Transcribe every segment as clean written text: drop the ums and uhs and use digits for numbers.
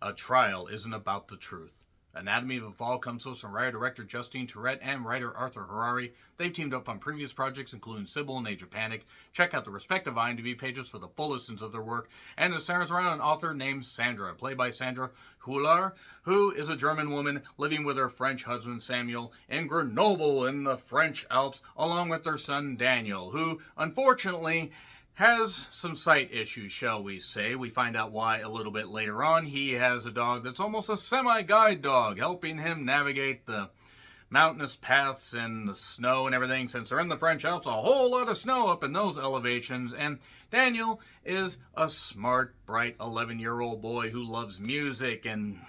A Trial Isn't About the Truth. Anatomy of a Fall comes to us from writer-director Justine Tourette and writer Arthur Harari. They've teamed up on previous projects, including Sybil and Age of Panic. Check out the respective IMDb pages for the full listings of their work. And it centers around an author named Sandra, played by Sandra Hüller, who is a German woman living with her French husband Samuel in Grenoble in the French Alps, along with their son Daniel, who, unfortunately, has some sight issues, shall we say. We find out why a little bit later on. He has a dog that's almost a semi-guide dog, helping him navigate the mountainous paths and the snow and everything. Since they're in the French Alps, a whole lot of snow up in those elevations. And Daniel is a smart, bright 11-year-old boy who loves music, and,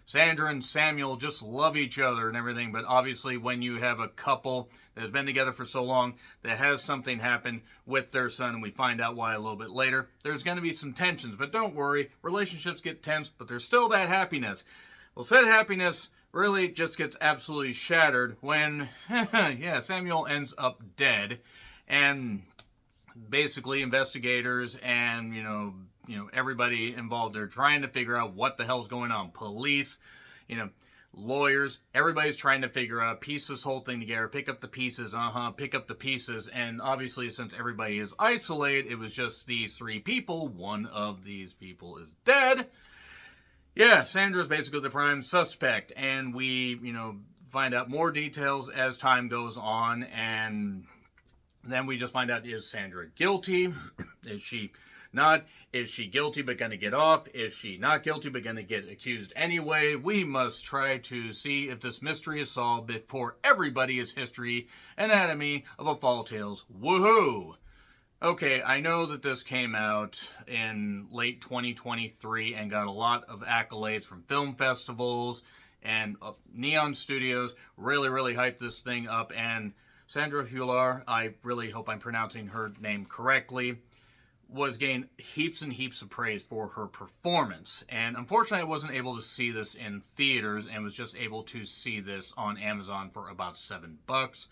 Sandra and Samuel just love each other and everything. But obviously, when you have a couple that has been together for so long that has something happen with their son, and we find out why a little bit later, there's going to be some tensions. But don't worry, relationships get tense, but there's still that happiness. Well, said happiness really just gets absolutely shattered when, Samuel ends up dead. And basically, investigators and, everybody involved, they're trying to figure out what the hell's going on. Police, lawyers, everybody's trying to figure out, piece this whole thing together, pick up the pieces, pick up the pieces. And obviously, since everybody is isolated, it was just these three people. One of these people is dead. Yeah, Sandra's basically the prime suspect, and we, find out more details as time goes on, and then we just find out, is Sandra guilty? Is she not? Is she guilty but going to get off? Is she not guilty but going to get accused anyway? We must try to see if this mystery is solved before everybody is history. Anatomy of a Fall Tales. Woohoo! Okay, I know that this came out in late 2023 and got a lot of accolades from film festivals and Neon Studios. Really, really hyped this thing up. And Sandra Hüller, I really hope I'm pronouncing her name correctly, was getting heaps and heaps of praise for her performance. And unfortunately, I wasn't able to see this in theaters and was just able to see this on Amazon for about $7.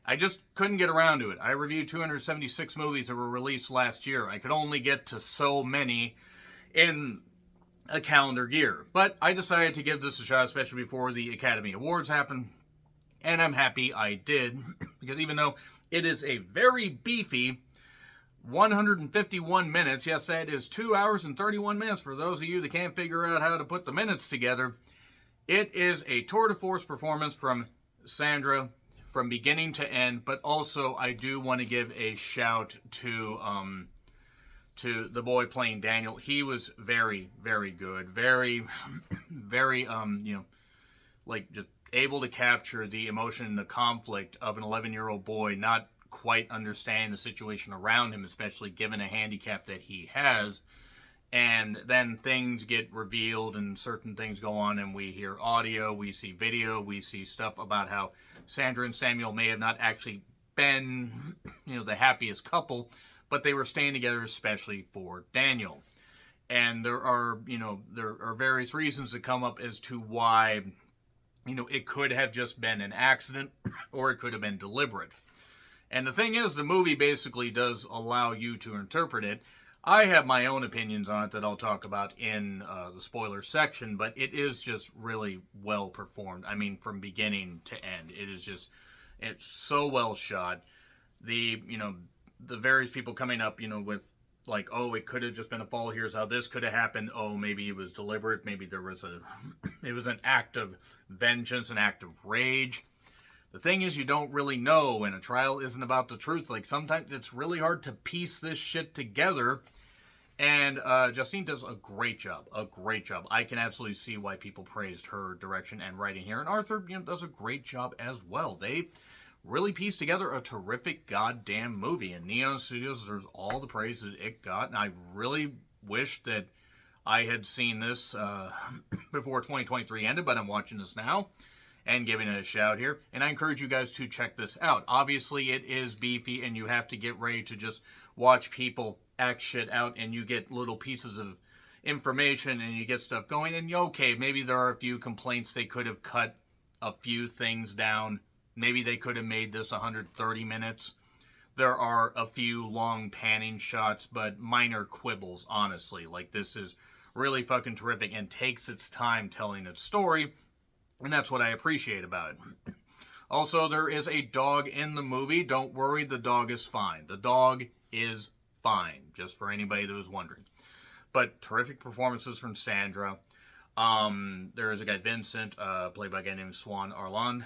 I just couldn't get around to it. I reviewed 276 movies that were released last year. I could only get to so many in a calendar year. But I decided to give this a shot, especially before the Academy Awards happened. And I'm happy I did, because even though it is a very beefy 151 minutes, yes, that is 2 hours and 31 minutes for those of you that can't figure out how to put the minutes together, it is a tour de force performance from Sandra from beginning to end. But also, I do want to give a shout to the boy playing Daniel. He was very, very good. Very, very, just able to capture the emotion and the conflict of an 11-year-old boy not quite understanding the situation around him, especially given a handicap that he has. And then things get revealed and certain things go on, and we hear audio, we see video, we see stuff about how Sandra and Samuel may have not actually been, the happiest couple, but they were staying together especially for Daniel. And there are various reasons that come up as to why, it could have just been an accident or it could have been deliberate. And the thing is, the movie basically does allow you to interpret it. I have my own opinions on it that I'll talk about in the spoiler section, but it is just really well performed. I mean, from beginning to end, it's so well shot. The various people coming up, with like, oh, it could have just been a fall. Here's how this could have happened. Oh, maybe it was deliberate. Maybe it was an act of vengeance, an act of rage. The thing is, you don't really know, and a trial isn't about the truth. Like, sometimes it's really hard to piece this shit together, and Justine does a great job, I can absolutely see why people praised her direction and writing here, and Arthur, does a great job as well. They really pieced together a terrific goddamn movie, and Neon Studios deserves all the praise that it got, and I really wish that I had seen this before 2023 ended, but I'm watching this now and giving it a shout here. And I encourage you guys to check this out. Obviously, it is beefy, and you have to get ready to just watch people act shit out, and you get little pieces of information, and you get stuff going. And okay, maybe there are a few complaints. They could have cut a few things down. Maybe they could have made this 130 minutes. There are a few long panning shots, but minor quibbles, honestly. Like, this is really fucking terrific and takes its time telling its story, and that's what I appreciate about it. Also, there is a dog in the movie. Don't worry, the dog is fine. The dog is fine, just for anybody that was wondering. But terrific performances from Sandra. There is a guy, Vincent, played by a guy named Swan Arland.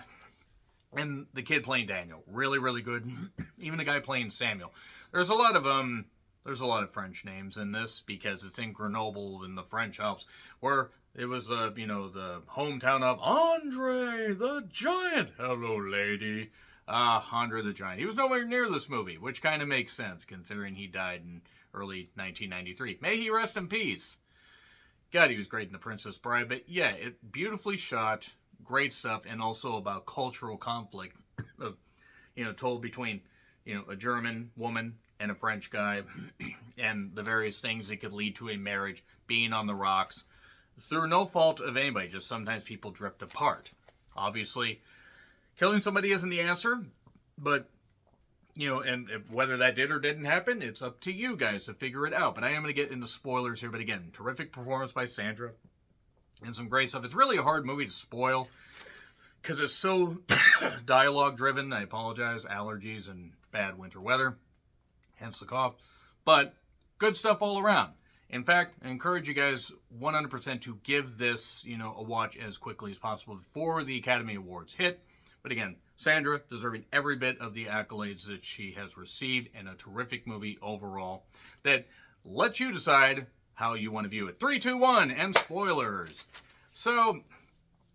And the kid playing Daniel, really, really good. Even the guy playing Samuel. There's a lot of French names in this because it's in Grenoble and the French Alps, where it was the hometown of Andre the Giant. Hello, lady. Andre the Giant. He was nowhere near this movie, which kind of makes sense considering he died in early 1993. May he rest in peace. God, he was great in The Princess Bride. But yeah, it beautifully shot. Great stuff, and also about cultural conflict, told between, a German woman and a French guy, and the various things that could lead to a marriage being on the rocks through no fault of anybody. Just sometimes people drift apart. Obviously, killing somebody isn't the answer, but and whether that did or didn't happen, it's up to you guys to figure it out. But I am going to get into spoilers here. But again, terrific performance by Sandra. And some great stuff. It's really a hard movie to spoil because it's so dialogue driven. I apologize. Allergies and bad winter weather. Hence the cough. But good stuff all around. In fact, I encourage you guys 100% to give this, a watch as quickly as possible before the Academy Awards hit. But again, Sandra deserving every bit of the accolades that she has received, and a terrific movie overall that lets you decide how you want to view it. 3, 2, 1, and spoilers. So,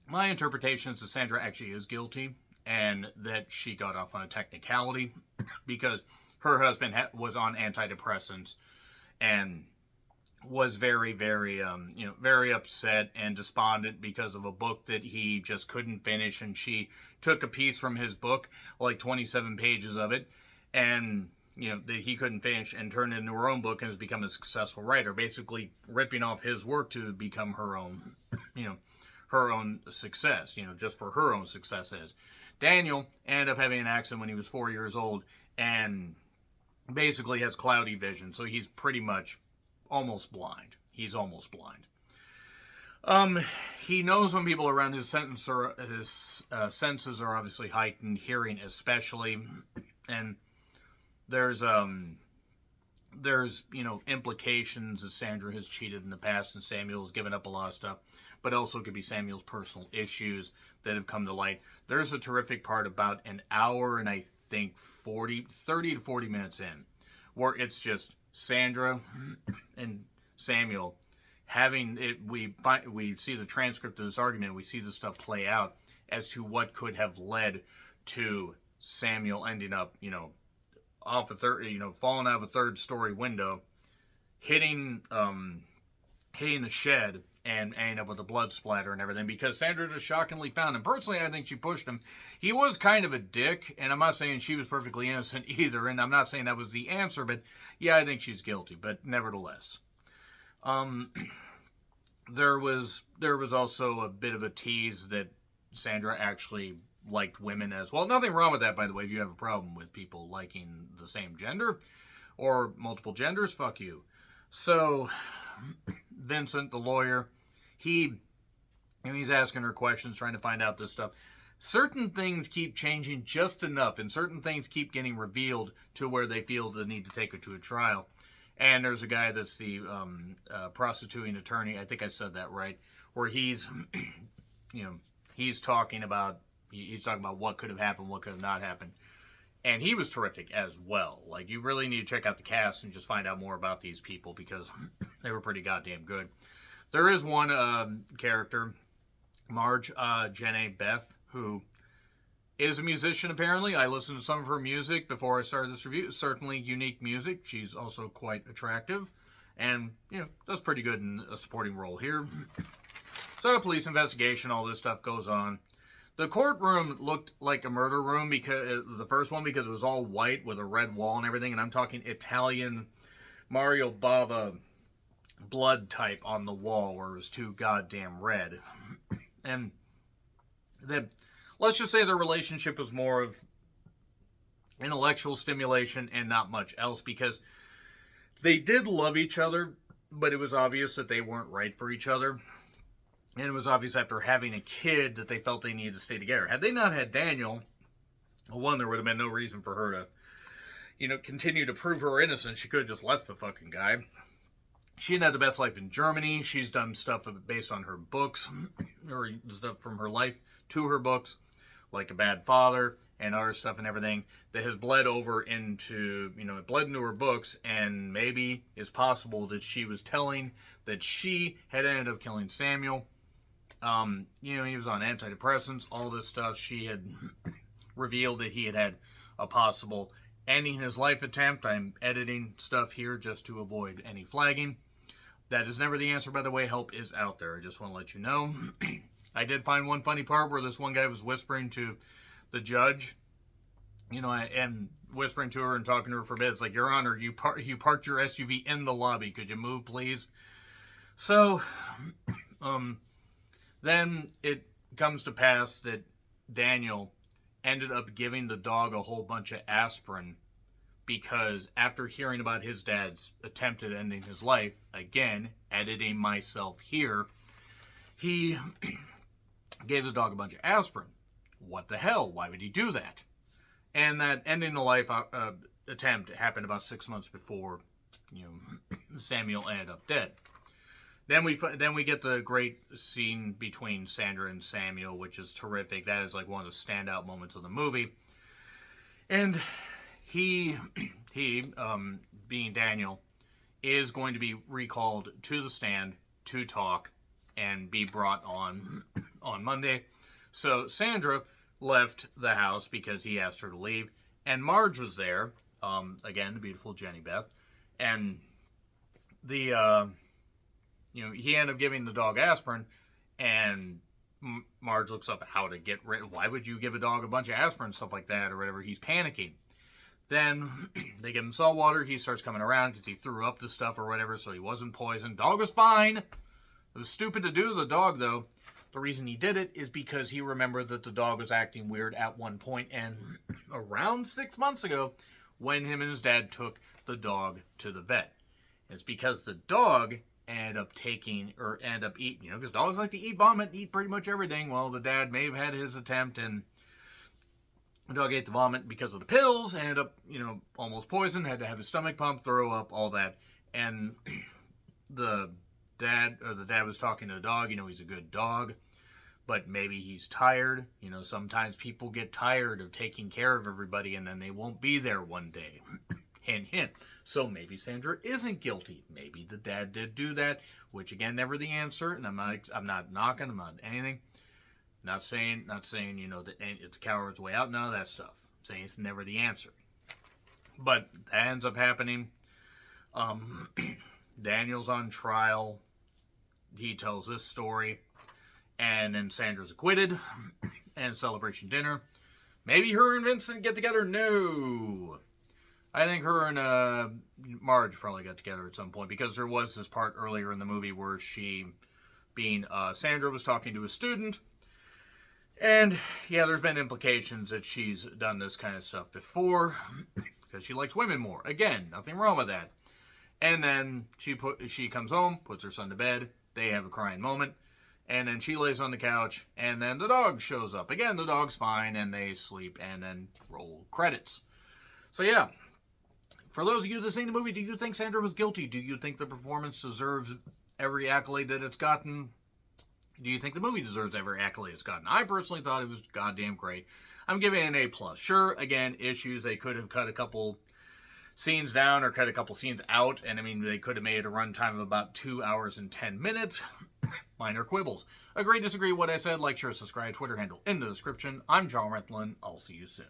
my interpretation is that Sandra actually is guilty, and that she got off on a technicality because her husband was on antidepressants and was very, very, very upset and despondent because of a book that he just couldn't finish, and she took a piece from his book, like 27 pages of it, and that he couldn't finish, and turned it into her own book and has become a successful writer, basically ripping off his work to become her own, her own success, just for her own success is. Daniel ended up having an accident when he was 4 years old and basically has cloudy vision, so he's pretty much almost blind. He's almost blind. He knows when people around his senses are obviously heightened, hearing especially, and there's implications that Sandra has cheated in the past and Samuel has given up a lot of stuff, but also could be Samuel's personal issues that have come to light. There's a terrific part about an hour and I think 30 to 40 minutes in, where it's just Sandra and Samuel having it. We see the transcript of this argument. We see the stuff play out as to what could have led to Samuel ending up, off a falling out of a third-story window, hitting the shed, and ending up with a blood splatter and everything, because Sandra just shockingly found him. Personally, I think she pushed him. He was kind of a dick, and I'm not saying she was perfectly innocent either, and I'm not saying that was the answer, but yeah, I think she's guilty, but nevertheless. There was also a bit of a tease that Sandra actually liked women as well. Nothing wrong with that, by the way. If you have a problem with people liking the same gender or multiple genders, fuck you. So Vincent, the lawyer, he's asking her questions, trying to find out this stuff. Certain things keep changing just enough, and certain things keep getting revealed to where they feel the need to take her to a trial. And there's a guy that's the prostituting attorney. I think I said that right. Where he's, he's talking about what could have happened, what could have not happened. And he was terrific as well. Like, you really need to check out the cast and just find out more about these people because they were pretty goddamn good. There is one character, Marge, Jenna Beth, who is a musician apparently. I listened to some of her music before I started this review. Certainly unique music. She's also quite attractive. And, does pretty good in a supporting role here. So, a police investigation, all this stuff goes on. The courtroom looked like a murder room, because the first one, because it was all white with a red wall and everything, and I'm talking Italian Mario Bava blood type on the wall where it was too goddamn red. And then, let's just say their relationship was more of intellectual stimulation and not much else, because they did love each other, but it was obvious that they weren't right for each other. And it was obvious after having a kid that they felt they needed to stay together. Had they not had Daniel, one, there would have been no reason for her to, continue to prove her innocence. She could have just left the fucking guy. She had the best life in Germany. She's done stuff based on her books, or stuff from her life to her books, like A Bad Father and other stuff and everything that has bled over into, it bled into her books, and maybe it's possible that she was telling that she had ended up killing Samuel. He was on antidepressants, all this stuff. She had revealed that he had a possible ending his life attempt. I'm editing stuff here just to avoid any flagging. That is never the answer, by the way. Help is out there. I just want to let you know. I did find one funny part where this one guy was whispering to the judge, and whispering to her and talking to her for a bit. It's like, Your Honor, you parked your SUV in the lobby. Could you move, please? So, then it comes to pass that Daniel ended up giving the dog a whole bunch of aspirin because after hearing about his dad's attempt at ending his life, again, editing myself here, he gave the dog a bunch of aspirin. What the hell? Why would he do that? And that ending the life attempt happened about 6 months before, Samuel ended up dead. Then we get the great scene between Sandra and Samuel, which is terrific. That is like one of the standout moments of the movie. And he being Daniel, is going to be recalled to the stand to talk and be brought on Monday. So Sandra left the house because he asked her to leave, and Marge was there. Again, the beautiful Jenny Beth, and the he ended up giving the dog aspirin, and Marge looks up how to get rid. Why would you give a dog a bunch of aspirin, stuff like that, or whatever? He's panicking. Then they give him salt water. He starts coming around because he threw up the stuff or whatever, so he wasn't poisoned. Dog was fine. It was stupid to do to the dog, though. The reason he did it is because he remembered that the dog was acting weird at one point, and around 6 months ago, when him and his dad took the dog to the vet. It's because the dog ended up eating, because dogs like to eat vomit, eat pretty much everything. Well, the dad may have had his attempt, and the dog ate the vomit because of the pills, ended up, almost poisoned, had to have his stomach pumped, throw up, all that. And the dad was talking to the dog, he's a good dog, but maybe he's tired. Sometimes people get tired of taking care of everybody and then they won't be there one day. Hint, hint. So maybe Sandra isn't guilty. Maybe the dad did do that, which again, never the answer. And I'm not knocking, I'm not anything. Not saying, that it's a coward's way out, none of that stuff. I'm saying it's never the answer. But that ends up happening. Daniel's on trial. He tells this story. And then Sandra's acquitted. And celebration dinner. Maybe her and Vincent get together? No. I think her and Marge probably got together at some point, because there was this part earlier in the movie where Sandra was talking to a student. And, yeah, there's been implications that she's done this kind of stuff before, because she likes women more. Again, nothing wrong with that. And then she comes home, puts her son to bed, they have a crying moment, and then she lays on the couch, and then the dog shows up. Again, the dog's fine, and they sleep, and then roll credits. So, yeah. For those of you that seen the movie, do you think Sandra was guilty? Do you think the performance deserves every accolade that it's gotten? Do you think the movie deserves every accolade it's gotten? I personally thought it was goddamn great. I'm giving it an A+. Sure, again, issues. They could have cut a couple scenes down or cut a couple scenes out. And, they could have made a runtime of about 2 hours and 10 minutes. Minor quibbles. Agree, disagree what I said. Like, share, subscribe, Twitter handle in the description. I'm John Rentlin. I'll see you soon.